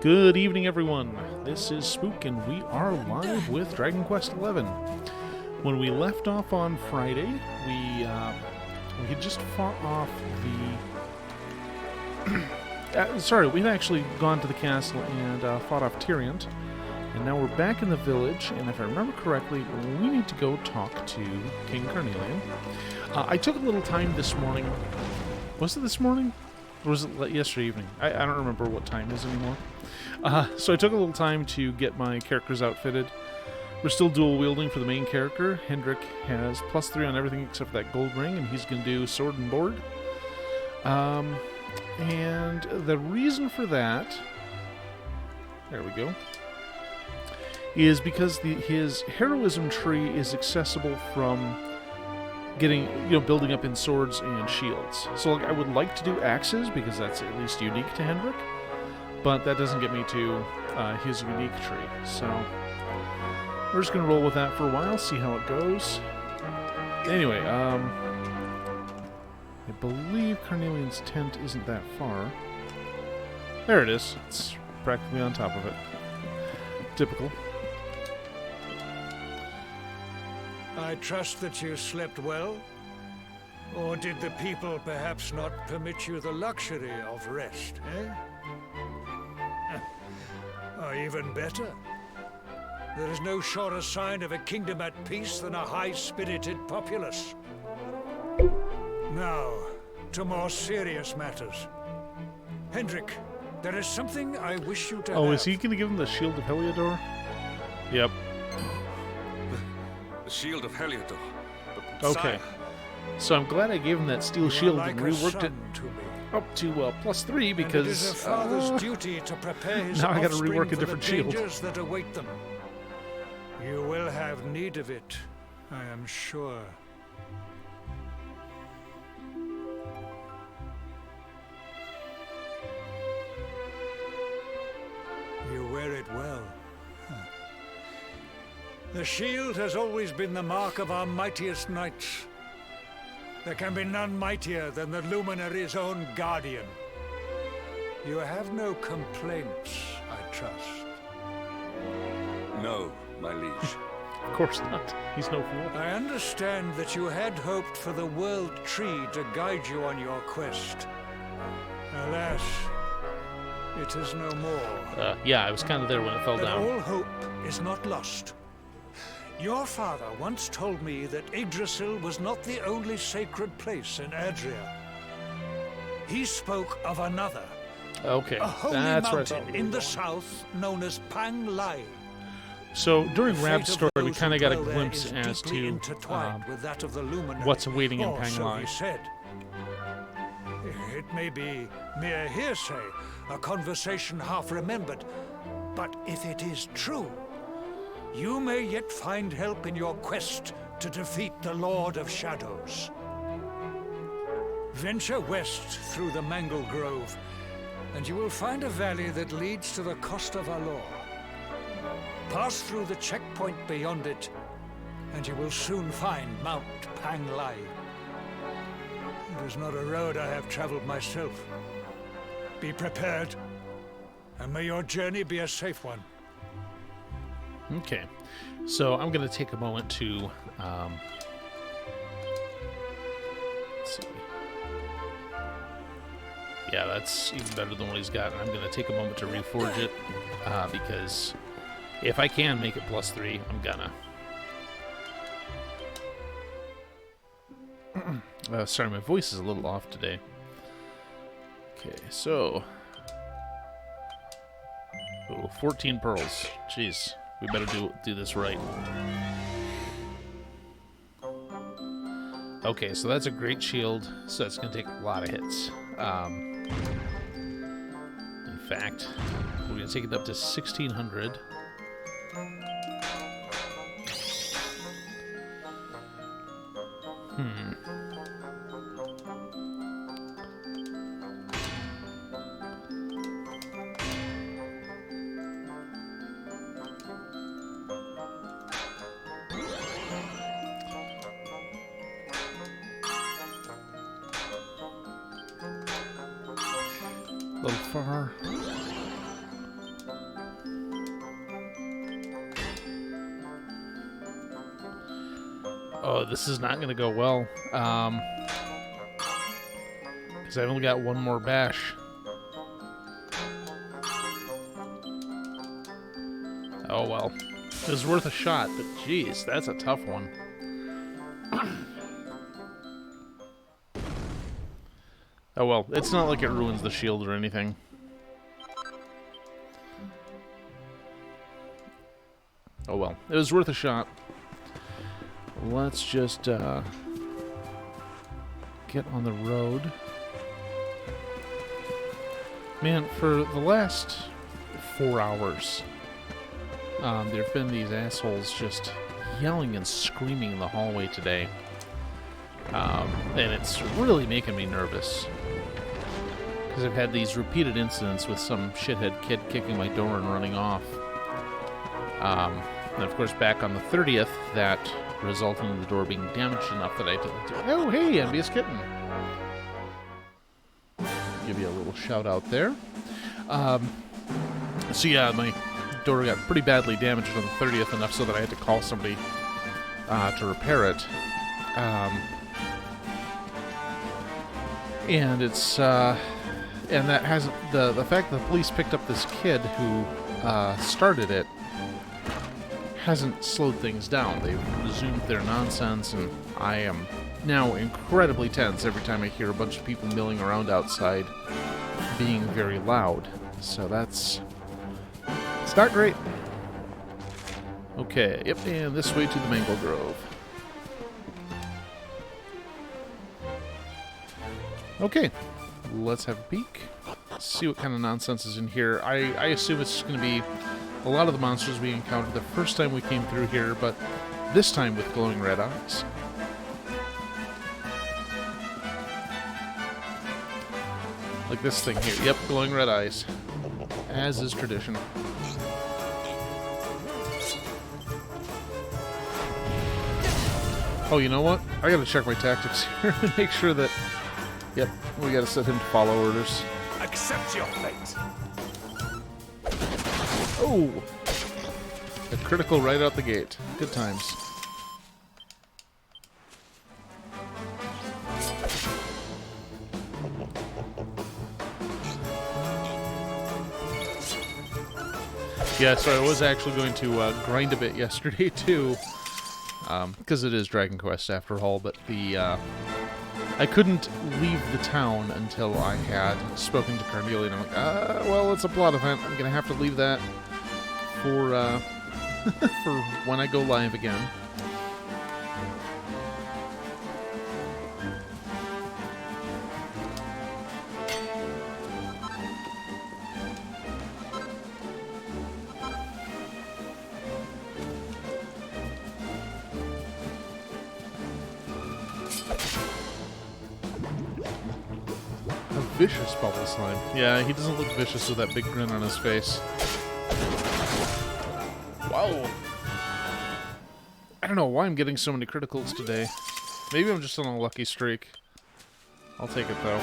Good evening, everyone. This is Spook, and we are live with Dragon Quest XI. When we left off on Friday, we had just fought off the... we'd actually gone to the castle and fought off Tyrion, and now we're back in the village, and if I remember correctly, we need to go talk to King Carnelian. I took a little time this morning. Was it this morning? Or was it yesterday evening? I don't remember what time it is anymore. So I took a little time to get my characters outfitted. We're still dual wielding for the main character. Hendrik has +3 on everything except for that gold ring, and he's going to do sword and board. And the reason for that, there we go, is because his heroism tree is accessible from getting, building up in swords and shields. So I would like to do axes because that's at least unique to Hendrik, but that doesn't get me to his unique tree. So we're just going to roll with that for a while, see how it goes. Anyway, I believe Carnelian's tent isn't that far. There it is. It's practically on top of it. Typical. I trust that you slept well? Or did the people perhaps not permit you the luxury of rest, eh? Or even better, there is no surer sign of a kingdom at peace than a high-spirited populace. Now, to more serious matters. Hendrik, there is something I wish you to have. Oh, is he going to give him the Shield of Heliodor? Yep. Shield of Heliodor. Okay. So I'm glad I gave him that steel shield and reworked it up to +3 because it is a father's duty to prepare his now I got to offspring rework a for different the shield. dangers that await them. You will have need of it, I am sure. You wear it well. The shield has always been the mark of our mightiest knights. There can be none mightier than the Luminary's own guardian. You have no complaints, I trust. No, my liege. Of course not. He's no fool. I understand that you had hoped for the World Tree to guide you on your quest. Alas, it is no more. Yeah, I was kind of there when it fell But down. all hope is not lost. Your father once told me that Yggdrasil was not the only sacred place in Adria. He spoke of another, Okay, a holy that's right. mountain in the south known as Panglai. So during The Rab's fate of story, we those kind of who got a dwell there glimpse is as deeply to intertwined with that of the Luminary, what's awaiting in or so Panglai. he said. It may be mere hearsay, a conversation half remembered, but if it is true, you may yet find help in your quest to defeat the Lord of Shadows. Venture west through the Mangle Grove, and you will find a valley that leads to the Costa Valor. Pass through the checkpoint beyond it, and you will soon find Mount Panglai. It is not a road I have traveled myself. Be prepared, and may your journey be a safe one. Okay, so I'm going to take a moment to, let's see. Yeah, that's even better than what he's got. I'm going to take a moment to reforge it, because if I can make it +3, I'm gonna. Sorry, my voice is a little off today. Okay, so... Oh, 14 pearls. Jeez. We better do this right. Okay, so that's a great shield, so that's going to take a lot of hits. In fact, we're going to take it up to 1,600. A little far. Oh, this is not going to go well. Because I've only got one more bash. Oh, well. It was worth a shot, but geez, that's a tough one. Oh, well. It's not like it ruins the shield or anything. Oh, well. It was worth a shot. Let's just get on the road. Man, for the last 4 hours, there have been these assholes just yelling and screaming in the hallway today. And it's really making me nervous. Because I've had these repeated incidents with some shithead kid kicking my door and running off. And of course, back on the 30th, that resulted in the door being damaged enough that I had to do it. Oh, hey, Envious Kitten. Give you a little shout out there. So yeah, my door got pretty badly damaged on the 30th, enough so that I had to call somebody to repair it. And it's and that hasn't the fact that the police picked up this kid who started it hasn't slowed things down. They've resumed their nonsense, and I am now incredibly tense every time I hear a bunch of people milling around outside being very loud. So it's not great. Okay, yep, and this way to the Mangle Grove. Okay, let's have a peek. See what kind of nonsense is in here. I assume it's going to be a lot of the monsters we encountered the first time we came through here, but this time with glowing red eyes. Like this thing here. Yep, glowing red eyes. As is tradition. Oh, you know what? I gotta check my tactics here and make sure that... Yep, we gotta set him to follow orders. Accept your fate. Oh! A critical right out the gate. Good times. Yeah, so I was actually going to grind a bit yesterday, too. Because it is Dragon Quest, after all, but the... I couldn't leave the town until I had spoken to Carnelian. I'm like, well, it's a plot event. I'm going to have to leave that for, for when I go live again. Vicious Bubble Slime. Yeah, he doesn't look vicious with that big grin on his face. Wow. I don't know why I'm getting so many criticals today. Maybe I'm just on a lucky streak. I'll take it, though.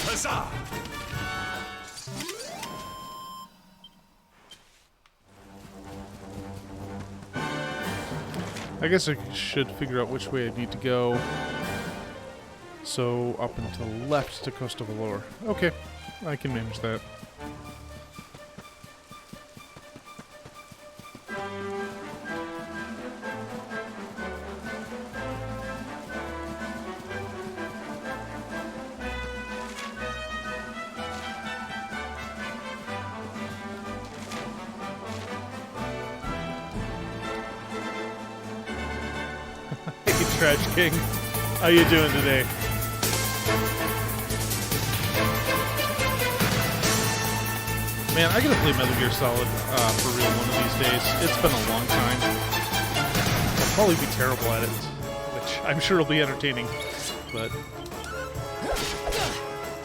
Huzzah! I guess I should figure out which way I need to go. So, up and to the left to Costa Valor. Okay, I can manage that. Trash King, how you doing today? Man, I gotta play Metal Gear Solid for real one of these days. It's been a long time. I'll probably be terrible at it, which I'm sure will be entertaining, but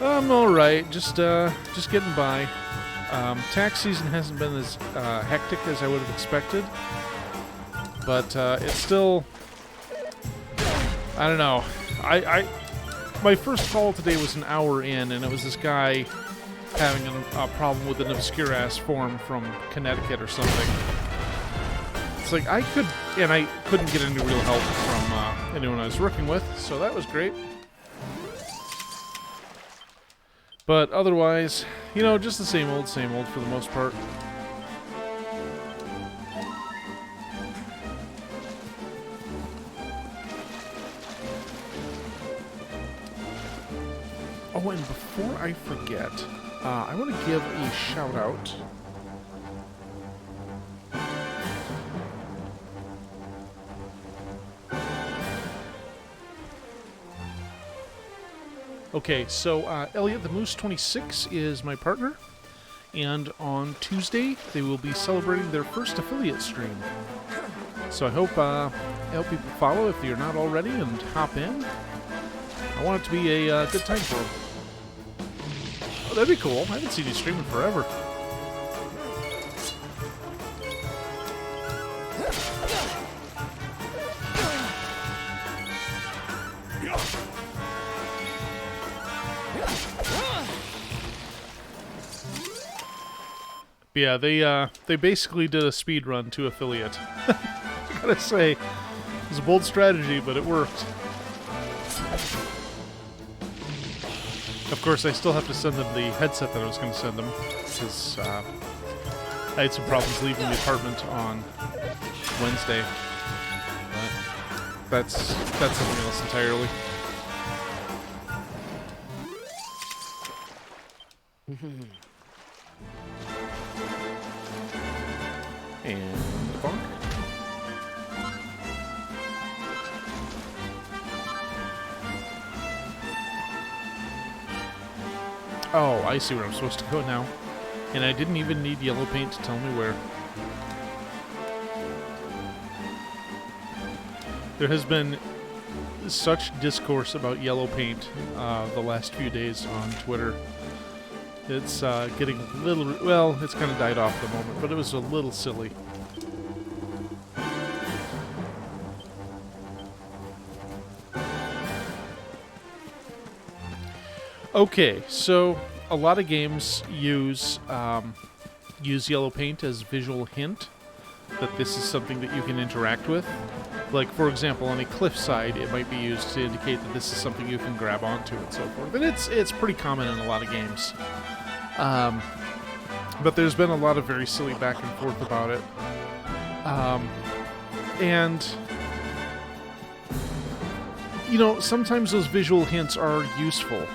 I'm all right. Just getting by. Tax season hasn't been as hectic as I would have expected, but it's still. I don't know. my first call today was an hour in, and it was this guy having a problem with an obscure-ass form from Connecticut or something. It's like, I couldn't get any real help from anyone I was working with, so that was great. But otherwise, you know, just the same old for the most part. Oh, and before I forget, I want to give a shout out. Okay, so Elliot the Moose 26 is my partner, and on Tuesday they will be celebrating their first affiliate stream. So I hope people follow if you're not already and hop in. I want it to be a good time for them. Oh, that'd be cool. I haven't seen you streaming forever. Yeah, they basically did a speed run to affiliate. I gotta say, it was a bold strategy, but it worked. Of course, I still have to send them the headset that I was going to send them, because I had some problems leaving the apartment on Wednesday. But that's something else entirely. And bonk. Oh, I see where I'm supposed to go now. And I didn't even need yellow paint to tell me where. There has been such discourse about yellow paint the last few days on Twitter. It's getting a little... Well, it's kind of died off at the moment, but it was a little silly. Okay, so a lot of games use yellow paint as visual hint that this is something that you can interact with. Like, for example, on a cliffside, it might be used to indicate that this is something you can grab onto and so forth. And it's pretty common in a lot of games. But there's been a lot of very silly back and forth about it. And, you know, sometimes those visual hints are useful.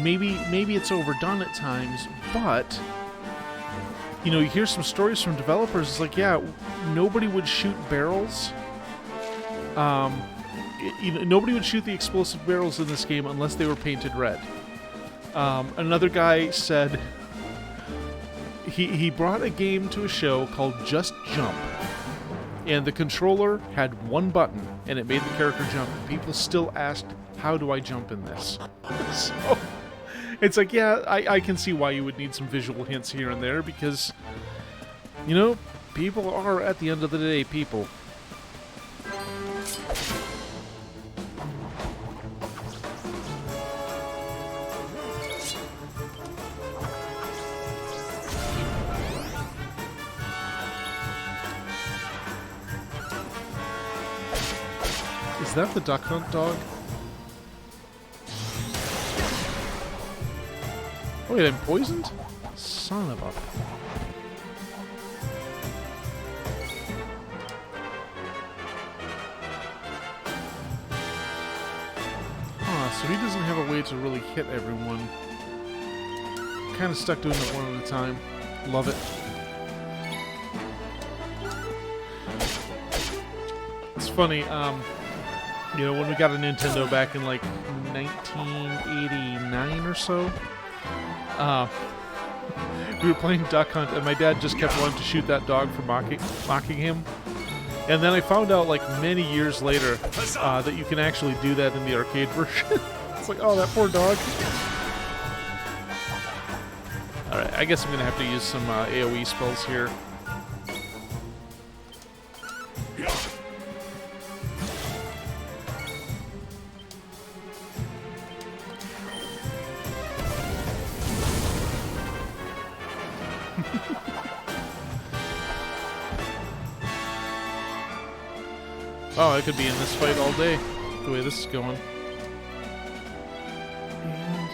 Maybe it's overdone at times, but you know, you hear some stories from developers. It's like, yeah, nobody would shoot barrels. Nobody would shoot the explosive barrels in this game unless they were painted red. Another guy said he brought a game to a show called Just Jump, and the controller had one button, and it made the character jump. People still asked, how do I jump in this? So, it's like, yeah, I can see why you would need some visual hints here and there, because, you know, people are, at the end of the day, people. Is that the Duck Hunt dog? Oh wait, I'm poisoned? Son of a... So he doesn't have a way to really hit everyone. Kind of stuck doing it one at a time. Love it. It's funny, you know, when we got a Nintendo back in like 1989 or so, we were playing Duck Hunt, and my dad just kept wanting to shoot that dog for mocking him. And then I found out, like, many years later, that you can actually do that in the arcade version. It's like, oh, that poor dog. Alright, I guess I'm going to have to use some AoE spells here. Oh, I could be in this fight all day, the way this is going. And...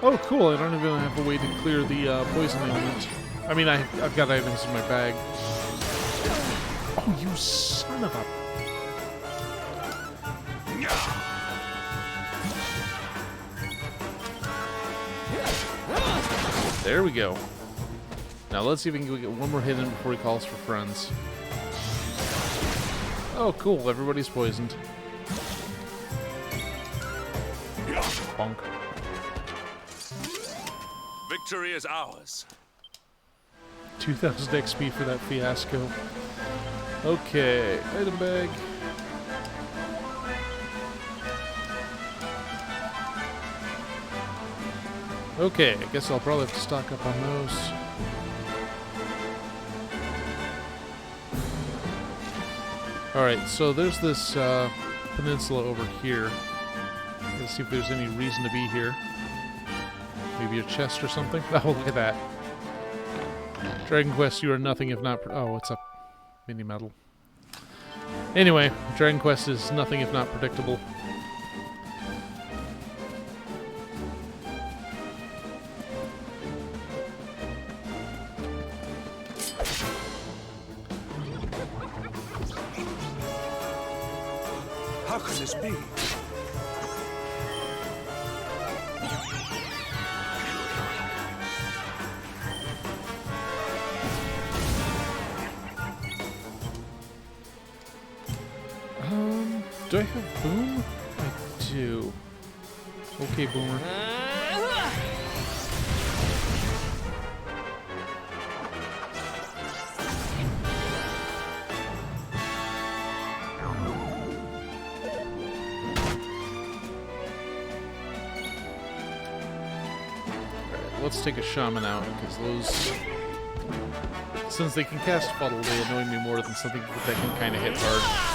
oh, cool. I don't even have a way to clear the poison element. I mean, I've got items in my bag. Oh, you son of a... There we go. Now let's see if we can get one more hit in before he calls for friends. Oh, cool. Everybody's poisoned. Bonk. Victory is ours. 2,000 XP for that fiasco. Okay, item bag. Okay, I guess I'll probably have to stock up on those. Alright, so there's this peninsula over here. Let's see if there's any reason to be here. Maybe a chest or something? Oh, look at that. Dragon Quest, you are nothing if not... oh, what's up? Mini medal. Anyway, Dragon Quest is nothing if not predictable. How can this be? Do I have Boom? I do. Okay, Boomer. Let's take a shaman out, because those... since they can cast Fuddle, they annoy me more than something that can kind of hit hard.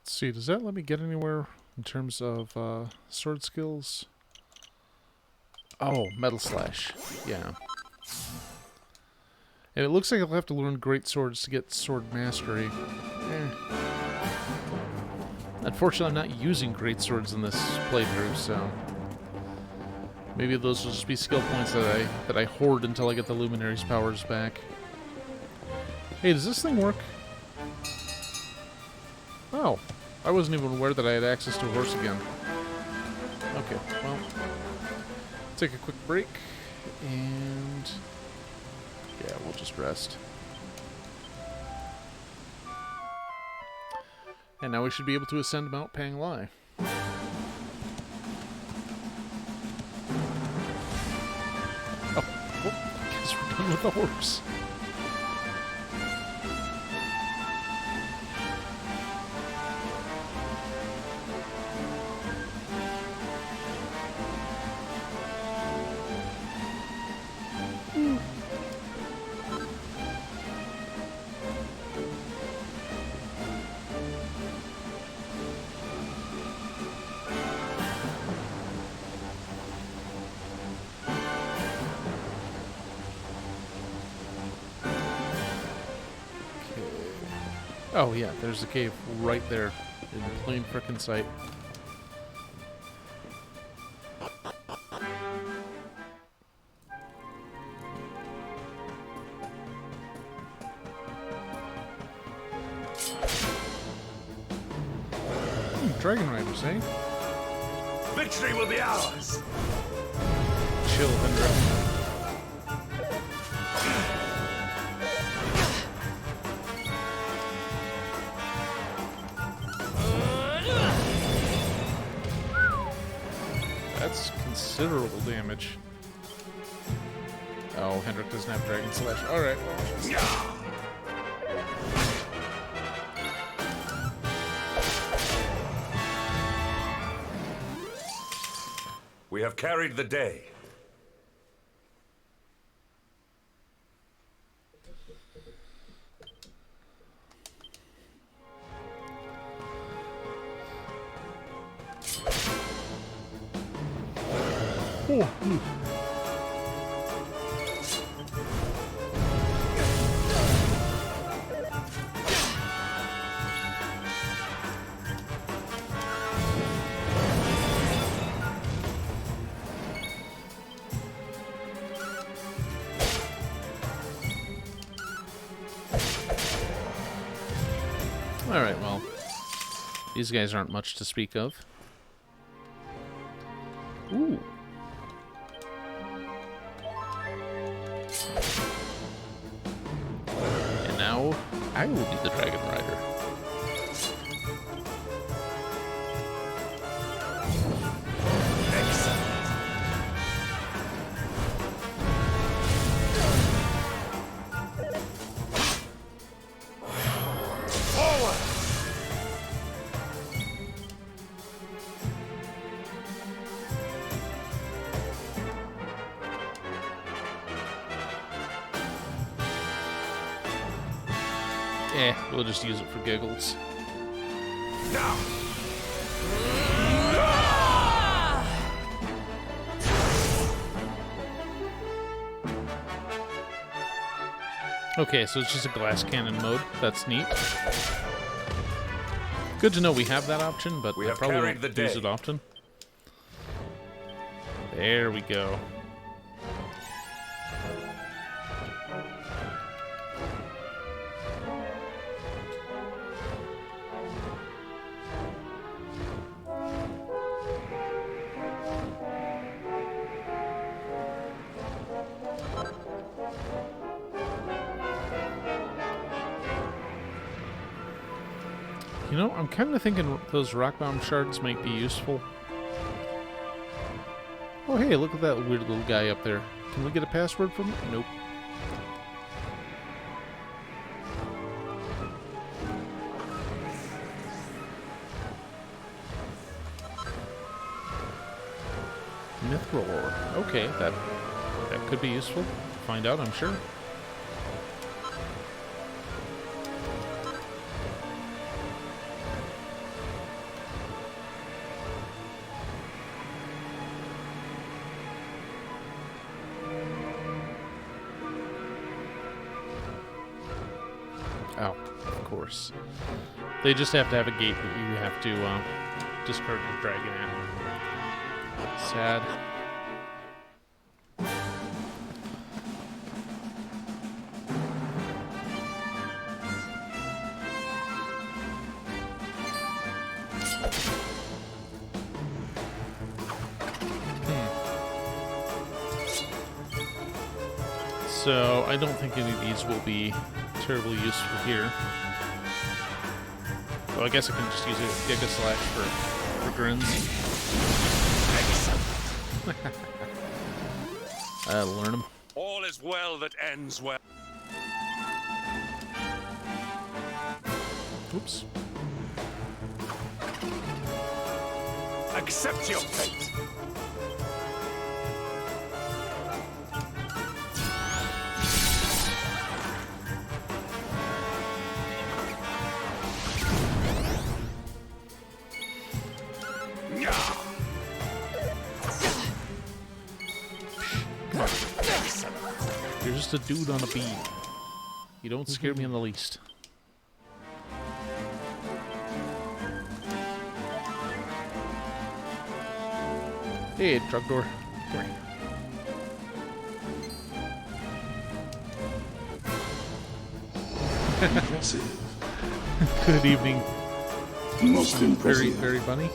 Let's see, does that let me get anywhere in terms of sword skills? Oh, Metal Slash. Yeah. And it looks like I'll have to learn Great Swords to get Sword Mastery. Unfortunately, I'm not using Great Swords in this playthrough, so... maybe those will just be skill points that I hoard until I get the Luminary's powers back. Hey, does this thing work? Oh. I wasn't even aware that I had access to a horse again. Okay, well... take a quick break, and... yeah, we'll just rest. And now we should be able to ascend Mount Panglai. Oh, I guess we're done with the horse. Oh yeah, there's the cave right there in plain frickin' sight. Dragon Riders, eh? Victory will be ours. Chill, Hendrik. That's considerable damage. Oh, Hendrik doesn't have Dragon Slash. Alright, well. We have carried the day. Alright, well, these guys aren't much to speak of. Ooh. And now, I will be the Dragon Rider. We'll just use it for giggles. Now! Okay, so it's just a glass cannon mode. That's neat. Good to know we have that option, but I probably won't use it often. There we go. You know, I'm kind of thinking those rock bomb shards might be useful. Oh, hey, look at that weird little guy up there. Can we get a password from him? Nope. Mithril ore. Okay, that could be useful. Find out, I'm sure. Oh, of course. They just have to have a gate that you have to discard the dragon at. Sad. So, I don't think any of these will be terribly useful here. Well, I guess I can just use a Giga Slash for grins. I'll learn them. All is well that ends well. Oops. Accept your fate. You're just a dude on a beam. You don't scare me in the least. Hey, truck door. Come here. Impressive. Good evening. Most impressive. Very bunny.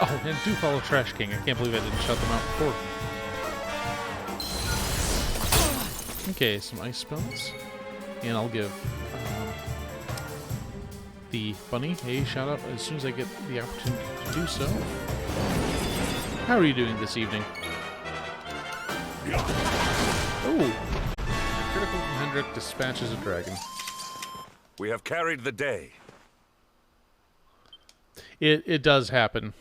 Oh, and do follow Trash King. I can't believe I didn't shut them out before. Okay, some ice spells. And I'll give the bunny a shout out as soon as I get the opportunity to do so. How are you doing this evening? Oh! Critical from Hendrik dispatches a dragon. We have carried the day. It does happen.